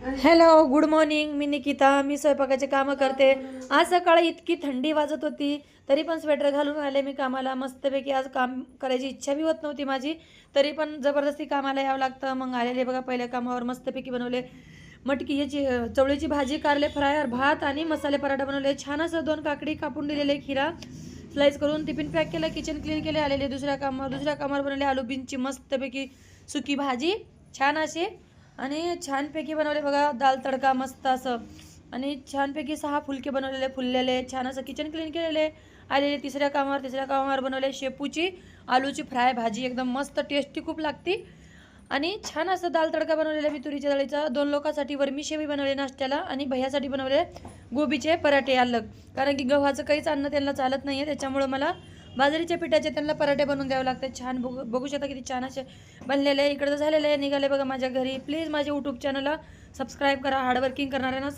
Hello, good morning. मी निकिता. मी स्वयंपाकाचे कामं करते. आज सकाळी इतकी थंडी वाजत होती, तरी पण स्वेटर घालून आले मी कामाला. मस्तपैकी आज काम करायची इच्छा बी होत नव्हती माझी, तरी पण जबरदस्ती कामाला यावं लागतं. मग आलेले बघा पहिल्या कामावर मस्तपैकी बनवले मटकी याची चवळीची भाजी, कारले फ्राय, भात आणि मसाले पराठा बनवले. छान असं 2 काकडी कापून दिलेले, खिरा स्लाइस करून टिफिन पॅक केलं, किचन क्लीन केले. आलेले दुसऱ्या कामावर बनवले आलू बीनची मस्तपैकी सुकी भाजी छान अशी, आणि छानपैकी बनवले बघा दाल तडका मस्त असं, आणि छानपैकी 6 फुलके बनवलेले फुललेले, छान असं किचन क्लीन केलेले. आलेले तिसऱ्या कामावर बनवले शेपूची आलूची फ्राय भाजी, एकदम मस्त टेस्टी खूप लागती. आणि छान असं दाल तडका बनवलेला मी तुरीच्या डाळीचा. 2 लोकांसाठी वरमी शेवी बनवले नाश्त्याला, आणि भैयासाठी बनवले गोबीचे पराठे अलग, कारण की गव्हाचं काहीच अन्न त्यांना चालत नाही आहे, त्याच्यामुळं मला बाजरीच्या पिठाचे त्यांना पराठे बनवून द्यावे लागते. छान बघू शकता किती छान असे बनलेले आहे. इकडं झालेलं आहे, निघाले बघा माझ्या घरी. प्लीज माझ्या यूट्यूब चॅनलला सबस्क्राईब करा. हार्डवर्किंग करणाऱ्यांना